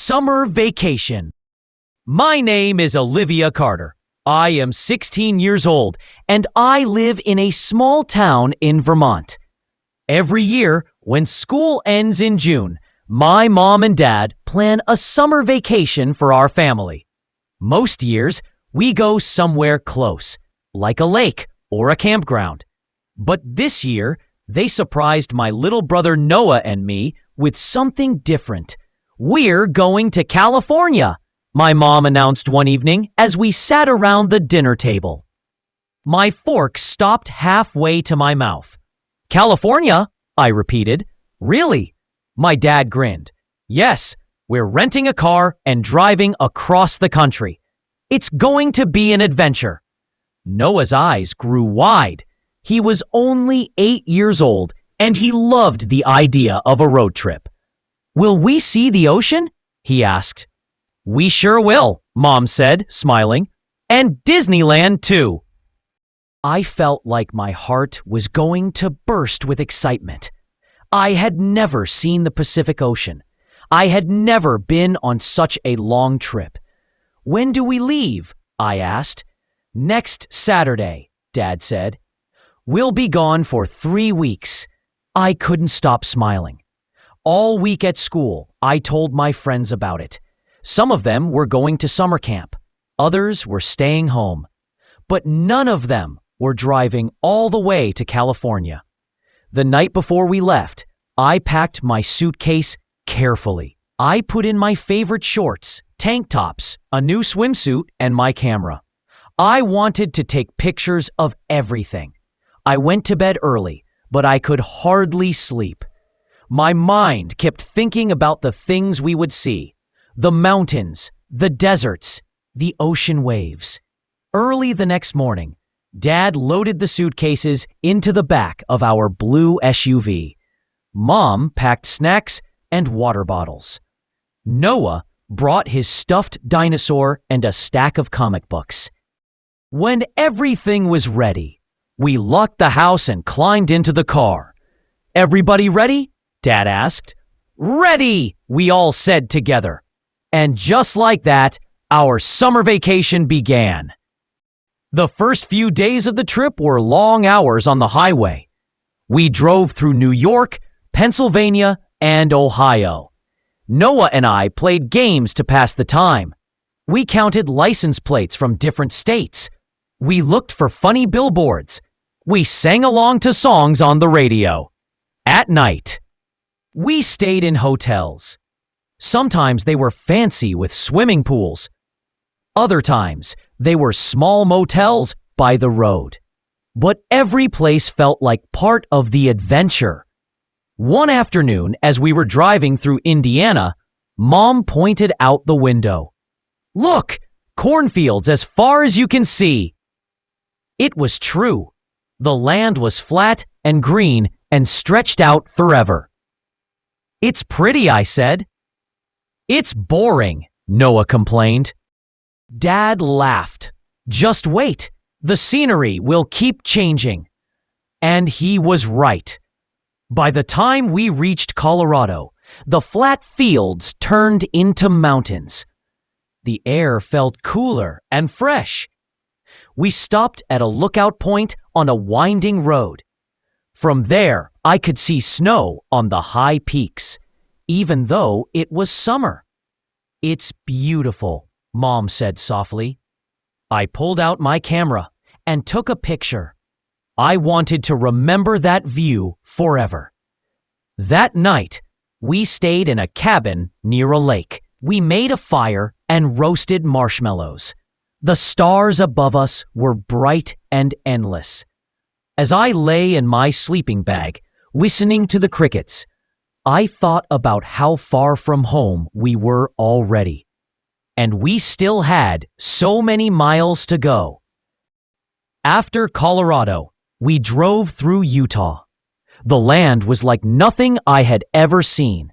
Summer vacation. My name is Olivia Carter. I am 16 years old, and I live in a small town in Vermont. Every year, when school ends in June, my mom and dad plan a summer vacation for our family. Most years, we go somewhere close, like a lake or a campground. But this year, they surprised my little brother Noah and me with something different. We're going to California, my mom announced one evening as we sat around the dinner table. My fork stopped halfway to my mouth. California, I repeated. Really? My dad grinned. Yes, we're renting a car and driving across the country. It's going to be an adventure. Noah's eyes grew wide. He was only 8 years old, and he loved the idea of a road trip. Will we see the ocean? He asked. We sure will, Mom said, smiling. And Disneyland, too. I felt like my heart was going to burst with excitement. I had never seen the Pacific Ocean. I had never been on such a long trip. When do we leave? I asked. Next Saturday, Dad said. We'll be gone for 3 weeks. I couldn't stop smiling. All week at school, I told my friends about it. Some of them were going to summer camp. Others were staying home. But none of them were driving all the way to California. The night before we left, I packed my suitcase carefully. I put in my favorite shorts, tank tops, a new swimsuit, and my camera. I wanted to take pictures of everything. I went to bed early, but I could hardly sleep. My mind kept thinking about the things we would see. The mountains, the deserts, the ocean waves. Early the next morning, Dad loaded the suitcases into the back of our blue SUV. Mom packed snacks and water bottles. Noah brought his stuffed dinosaur and a stack of comic books. When everything was ready, we locked the house and climbed into the car. Everybody ready? Dad asked. Ready, we all said together. And just like that, our summer vacation began. The first few days of the trip were long hours on the highway. We drove through New York, Pennsylvania, and Ohio. Noah and I played games to pass the time. We counted license plates from different states. We looked for funny billboards. We sang along to songs on the radio. At night, we stayed in hotels. Sometimes they were fancy with swimming pools. Other times, they were small motels by the road. But every place felt like part of the adventure. One afternoon, as we were driving through Indiana, Mom pointed out the window. Look, cornfields as far as you can see. It was true. The land was flat and green and stretched out forever. It's pretty, I said. It's boring, Noah complained. Dad laughed. Just wait. The scenery will keep changing. And he was right. By the time we reached Colorado, the flat fields turned into mountains. The air felt cooler and fresh. We stopped at a lookout point on a winding road. From there, I could see snow on the high peaks, even though it was summer. It's beautiful, Mom said softly. I pulled out my camera and took a picture. I wanted to remember that view forever. That night, we stayed in a cabin near a lake. We made a fire and roasted marshmallows. The stars above us were bright and endless. As I lay in my sleeping bag, listening to the crickets, I thought about how far from home we were already. And we still had so many miles to go. After Colorado, we drove through Utah. The land was like nothing I had ever seen.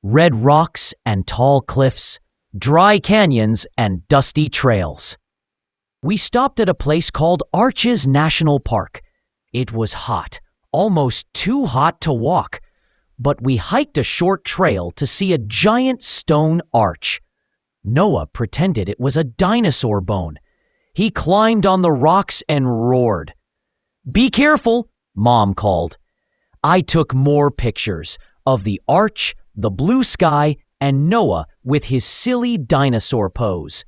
Red rocks and tall cliffs, dry canyons and dusty trails. We stopped at a place called Arches National Park. It was hot, almost too hot to walk, but we hiked a short trail to see a giant stone arch. Noah pretended it was a dinosaur bone. He climbed on the rocks and roared. "Be careful," Mom called. I took more pictures of the arch, the blue sky, and Noah with his silly dinosaur pose.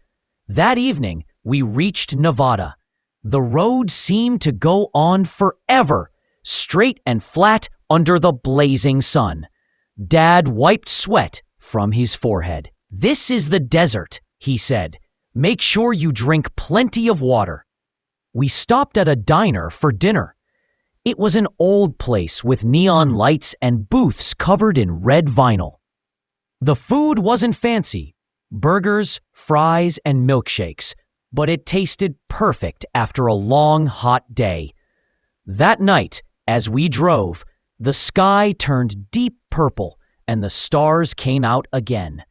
That evening, we reached Nevada. The road seemed to go on forever, straight and flat under the blazing sun. Dad wiped sweat from his forehead. "This is the desert," he said. "Make sure you drink plenty of water." We stopped at a diner for dinner. It was an old place with neon lights and booths covered in red vinyl. The food wasn't fancy, burgers, fries, and milkshakes, but it tasted perfect after a long, hot day. That night, as we drove, the sky turned deep purple and the stars came out again.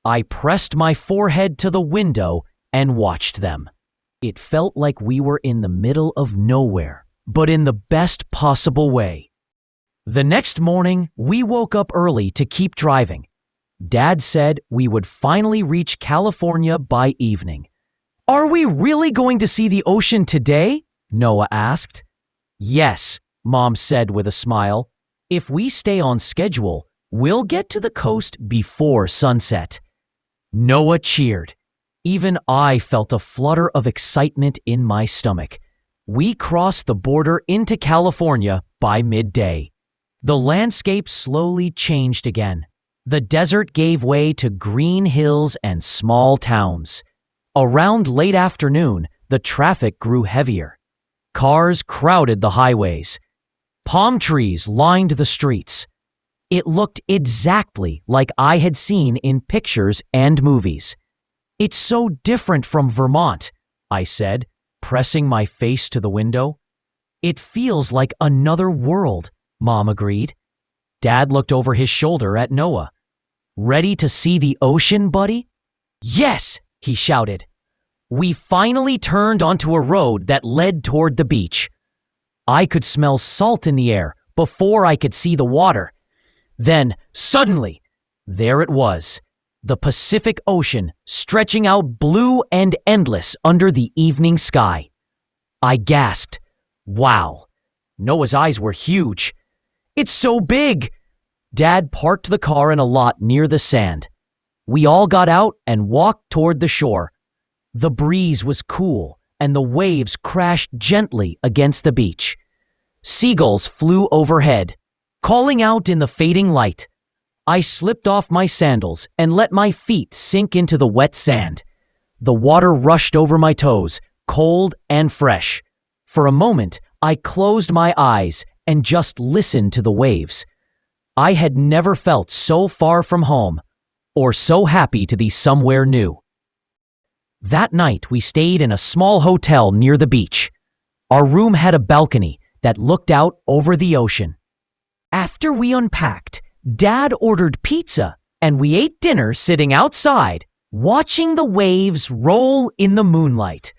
I pressed my forehead to the window and watched them. It felt like we were in the middle of nowhere, but in the best possible way. The next morning, we woke up early to keep driving. Dad said we would finally reach California by evening. "Are we really going to see the ocean today?" Noah asked. "Yes," Mom said with a smile. "If we stay on schedule, we'll get to the coast before sunset." Noah cheered. Even I felt a flutter of excitement in my stomach. We crossed the border into California by midday. The landscape slowly changed again. The desert gave way to green hills and small towns. Around late afternoon, the traffic grew heavier. Cars crowded the highways. Palm trees lined the streets. It looked exactly like I had seen in pictures and movies. "It's so different from Vermont," I said, pressing my face to the window. "It feels like another world," Mom agreed. Dad looked over his shoulder at Noah. "Ready to see the ocean, buddy?" "Yes!" he shouted. We finally turned onto a road that led toward the beach. I could smell salt in the air before I could see the water. Then, suddenly, there it was, the Pacific Ocean stretching out blue and endless under the evening sky. I gasped, "Wow!" Noah's eyes were huge. "It's so big!" Dad parked the car in a lot near the sand. We all got out and walked toward the shore. The breeze was cool and the waves crashed gently against the beach. Seagulls flew overhead, calling out in the fading light. I slipped off my sandals and let my feet sink into the wet sand. The water rushed over my toes, cold and fresh. For a moment, I closed my eyes and just listened to the waves. I had never felt so far from home, or so happy to be somewhere new. That night, we stayed in a small hotel near the beach. Our room had a balcony that looked out over the ocean. After we unpacked, Dad ordered pizza, and we ate dinner sitting outside, watching the waves roll in the moonlight.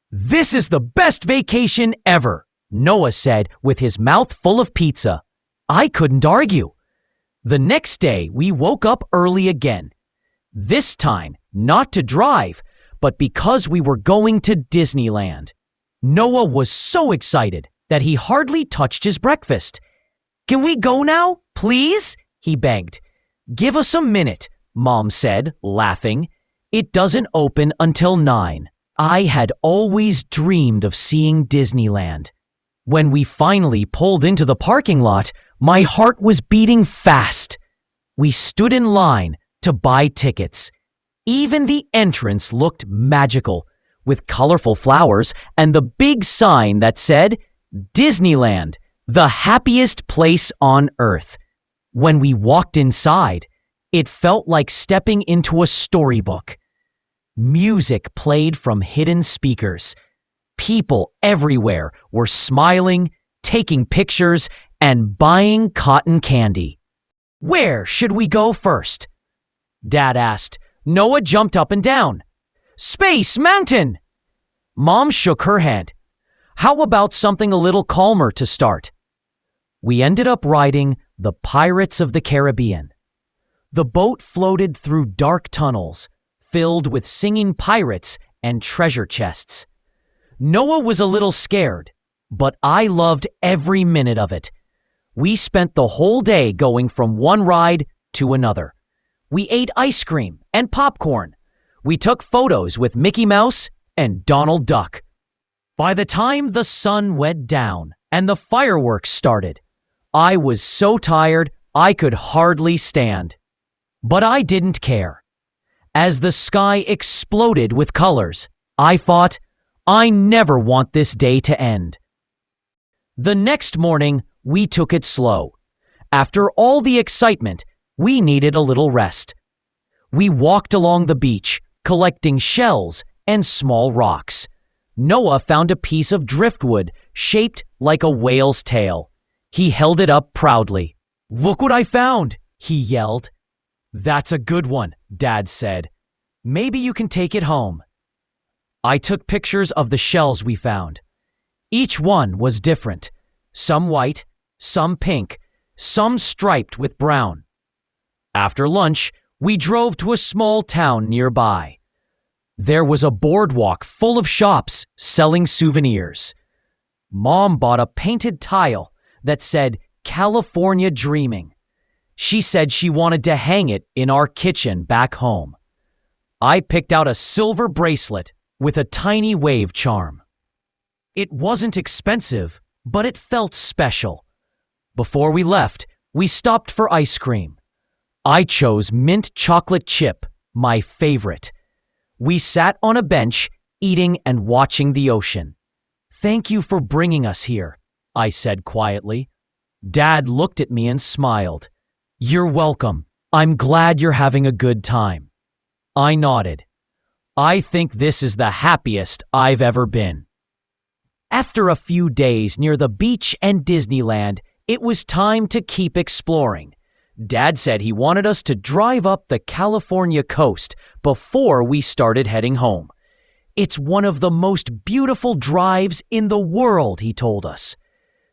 "This is the best vacation ever," Noah said with his mouth full of pizza. I couldn't argue. The next day, we woke up early again. This time, not to drive, but because we were going to Disneyland. Noah was so excited that he hardly touched his breakfast. "Can we go now, please?" he begged. "Give us a minute," Mom said, laughing. "It doesn't open until 9. I had always dreamed of seeing Disneyland. When we finally pulled into the parking lot, my heart was beating fast. We stood in line to buy tickets. Even the entrance looked magical, with colorful flowers and the big sign that said, "Disneyland, the happiest place on earth." When we walked inside, it felt like stepping into a storybook. Music played from hidden speakers. People everywhere were smiling, taking pictures, and buying cotton candy. "Where should we go first?" Dad asked. Noah jumped up and down. "Space Mountain!" Mom shook her head. "How about something a little calmer to start?" We ended up riding the Pirates of the Caribbean. The boat floated through dark tunnels, filled with singing pirates and treasure chests. Noah was a little scared, but I loved every minute of it. We spent the whole day going from one ride to another. We ate ice cream and popcorn. We took photos with Mickey Mouse and Donald Duck. By the time the sun went down and the fireworks started, I was so tired I could hardly stand. But I didn't care. As the sky exploded with colors, I thought, I never want this day to end. The next morning, we took it slow. After all the excitement, we needed a little rest. We walked along the beach, collecting shells and small rocks. Noah found a piece of driftwood shaped like a whale's tail. He held it up proudly. "Look what I found!" he yelled. "That's a good one," Dad said. "Maybe you can take it home." I took pictures of the shells we found. Each one was different. Some white, some pink, some striped with brown. After lunch, we drove to a small town nearby. There was a boardwalk full of shops selling souvenirs. Mom bought a painted tile that said California Dreaming. She said she wanted to hang it in our kitchen back home. I picked out a silver bracelet with a tiny wave charm. It wasn't expensive, but it felt special. Before we left, we stopped for ice cream. I chose mint chocolate chip, my favorite. We sat on a bench, eating and watching the ocean. "Thank you for bringing us here," I said quietly. Dad looked at me and smiled. "You're welcome. I'm glad you're having a good time." I nodded. I think this is the happiest I've ever been. After a few days near the beach and Disneyland, it was time to keep exploring. Dad said he wanted us to drive up the California coast before we started heading home. "It's one of the most beautiful drives in the world," he told us.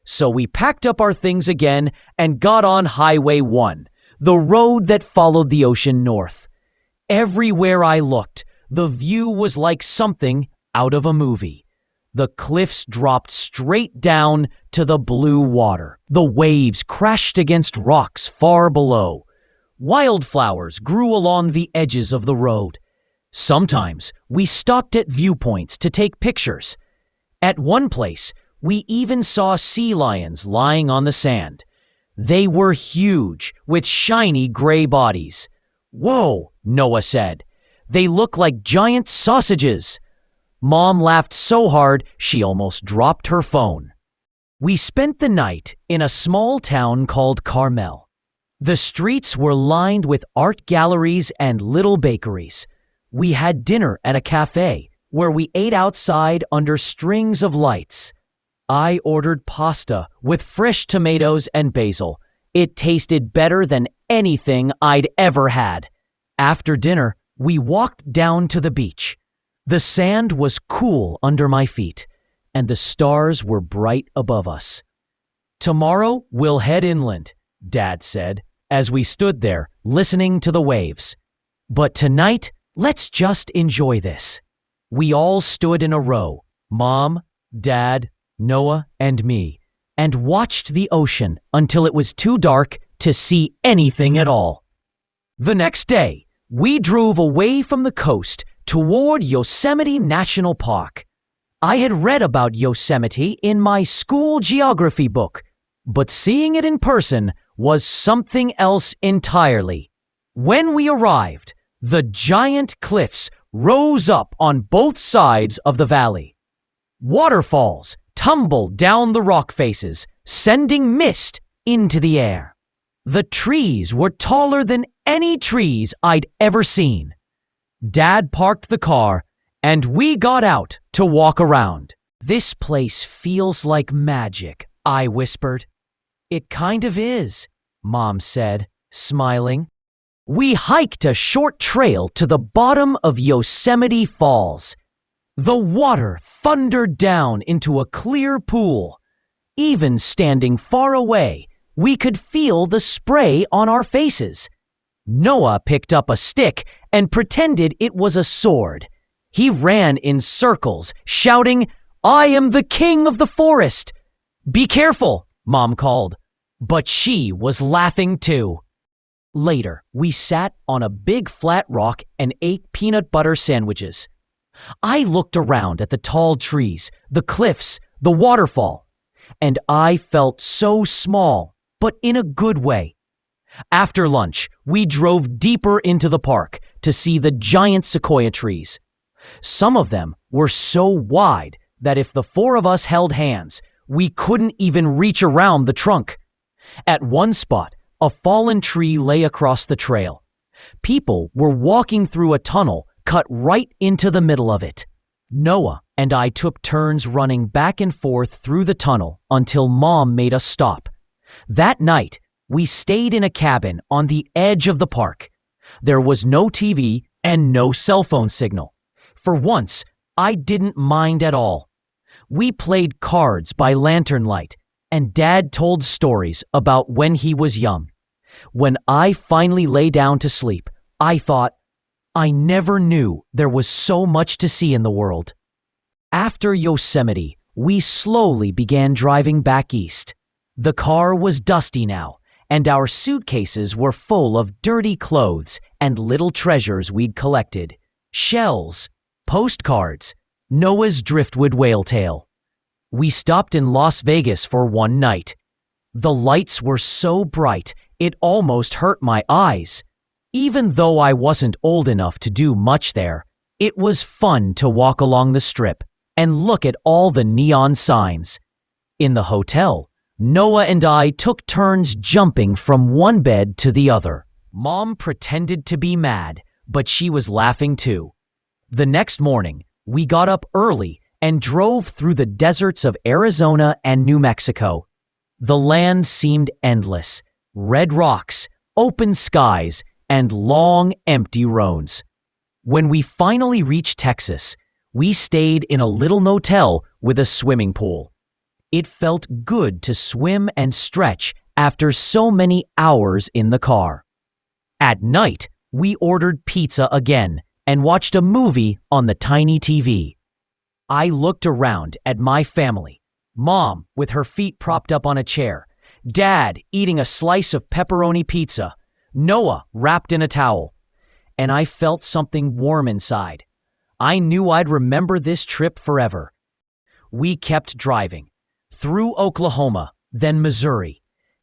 So we packed up our things again and got on Highway 1, the road that followed the ocean north. Everywhere I looked, the view was like something out of a movie. The cliffs dropped straight down to the blue water. The waves crashed against rocks far below. Wildflowers grew along the edges of the road. Sometimes we stopped at viewpoints to take pictures. At one place, we even saw sea lions lying on the sand. They were huge, with shiny gray bodies. "Whoa," Noah said. "They look like giant sausages." Mom laughed so hard she almost dropped her phone. We spent the night in a small town called Carmel. The streets were lined with art galleries and little bakeries. We had dinner at a cafe where we ate outside under strings of lights. I ordered pasta with fresh tomatoes and basil. It tasted better than anything I'd ever had. After dinner, we walked down to the beach. The sand was cool under my feet, and the stars were bright above us. "Tomorrow we'll head inland," Dad said, as we stood there listening to the waves. "But tonight, let's just enjoy this." We all stood in a row, Mom, Dad, Noah, and me, and watched the ocean until it was too dark to see anything at all. The next day, we drove away from the coast toward Yosemite National Park. I had read about Yosemite in my school geography book, but seeing it in person was something else entirely. When we arrived, the giant cliffs rose up on both sides of the valley. Waterfalls tumbled down the rock faces, sending mist into the air. The trees were taller than any trees I'd ever seen. Dad parked the car, and we got out to walk around. "This place feels like magic," I whispered. "It kind of is," Mom said, smiling. We hiked a short trail to the bottom of Yosemite Falls. The water thundered down into a clear pool. Even standing far away, We could feel the spray on our faces. Noah picked up a stick and pretended it was a sword. He ran in circles, shouting, "I am the king of the forest!" "Be careful," Mom called. But she was laughing too. Later, we sat on a big flat rock and ate peanut butter sandwiches. I looked around at the tall trees, the cliffs, the waterfall, and I felt so small, but in a good way. After lunch, we drove deeper into the park to see the giant sequoia trees. Some of them were so wide that if the four of us held hands, we couldn't even reach around the trunk. At one spot, a fallen tree lay across the trail. People were walking through a tunnel cut right into the middle of it. Noah and I took turns running back and forth through the tunnel until Mom made us stop. That night, we stayed in a cabin on the edge of the park. There was no TV and no cell phone signal. For once, I didn't mind at all. We played cards by lantern light, and Dad told stories about when he was young. When I finally lay down to sleep, I thought, I never knew there was so much to see in the world. After Yosemite, we slowly began driving back east. The car was dusty now, and our suitcases were full of dirty clothes and little treasures we'd collected. Shells, postcards, Noah's driftwood whale tail. We stopped in Las Vegas for one night. The lights were so bright, it almost hurt my eyes. Even though I wasn't old enough to do much there, it was fun to walk along the strip and look at all the neon signs. In the hotel, Noah and I took turns jumping from one bed to the other. Mom pretended to be mad, but she was laughing too. The next morning, we got up early and drove through the deserts of Arizona and New Mexico. The land seemed endless. Red rocks, open skies, and long, empty roads. When we finally reached Texas, we stayed in a little motel with a swimming pool. It felt good to swim and stretch after so many hours in the car. At night, we ordered pizza again and watched a movie on the tiny TV. I looked around at my family. Mom with her feet propped up on a chair. Dad eating a slice of pepperoni pizza, Noah wrapped in a towel, and I felt something warm inside. I knew I'd remember this trip forever. We kept driving, through Oklahoma, then Missouri.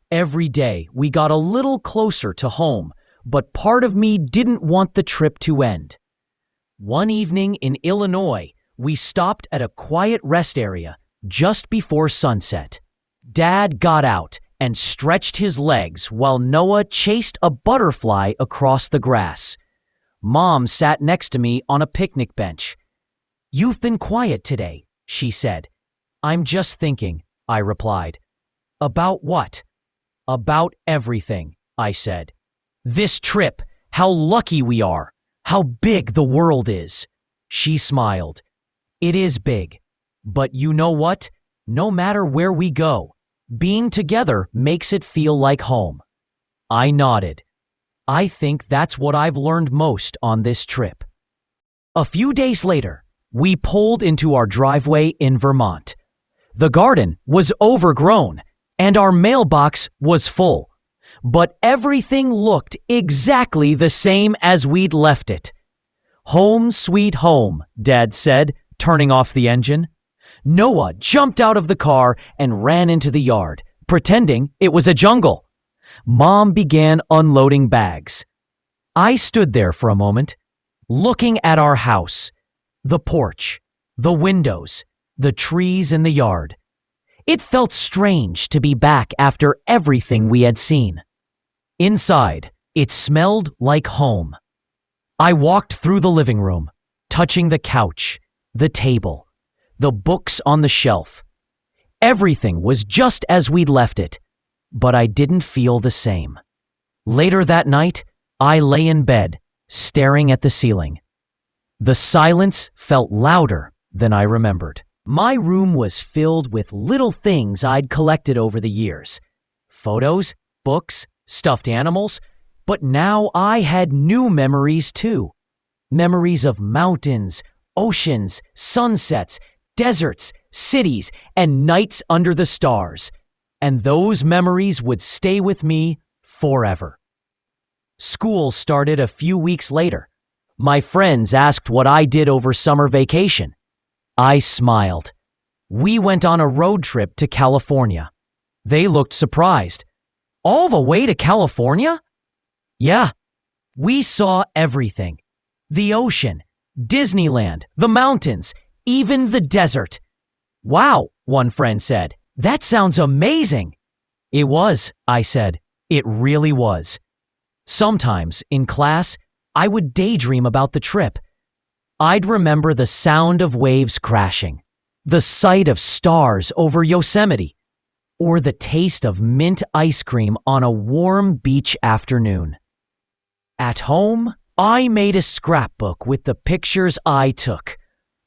Every day we got a little closer to home, but part of me didn't want the trip to end. One evening in Illinois, we stopped at a quiet rest area just before sunset. Dad got out and stretched his legs while Noah chased a butterfly across the grass. Mom sat next to me on a picnic bench. "You've been quiet today," she said. "I'm just thinking," I replied. "About what?" "About everything," I said. "This trip, how lucky we are, how big the world is." She smiled. "It is big, but you know what? No matter where we go, being together makes it feel like home." I nodded. I think that's what I've learned most on this trip. A few days later, we pulled into our driveway in Vermont. The garden was overgrown and our mailbox was full, but everything looked exactly the same as we'd left it. "Home sweet home," Dad said, turning off the engine. Noah jumped out of the car and ran into the yard, pretending it was a jungle. Mom began unloading bags. I stood there for a moment, looking at our house, the porch, the windows, the trees in the yard. It felt strange to be back after everything we had seen. Inside, it smelled like home. I walked through the living room, touching the couch, the table, the books on the shelf. Everything was just as we'd left it, but I didn't feel the same. Later that night, I lay in bed, staring at the ceiling. The silence felt louder than I remembered. My room was filled with little things I'd collected over the years. photos, books, stuffed animals, but now I had new memories too. Memories of mountains, oceans, sunsets, deserts, cities, and nights under the stars. And those memories would stay with me forever. School started a few weeks later. My friends asked what I did over summer vacation. I smiled. We went on a road trip to California. They looked surprised. All the way to California? Yeah. We saw everything. The ocean, Disneyland, the mountains, even the desert. Wow, one friend said. That sounds amazing. It was, I said. It really was. Sometimes, in class, I would daydream about the trip. I'd remember the sound of waves crashing, the sight of stars over Yosemite, or the taste of mint ice cream on a warm beach afternoon. At home, I made a scrapbook with the pictures I took.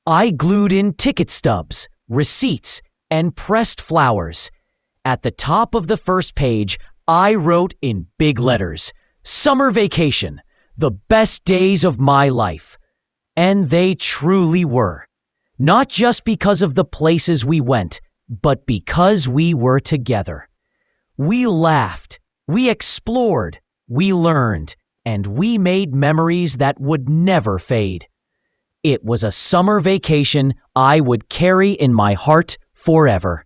I glued in ticket stubs, receipts, and pressed flowers. At the top of the first page, I wrote in big letters, "Summer vacation, the best days of my life." And they truly were. Not just because of the places we went, but because we were together. We laughed, we explored, we learned, and we made memories that would never fade. It was a summer vacation I would carry in my heart forever.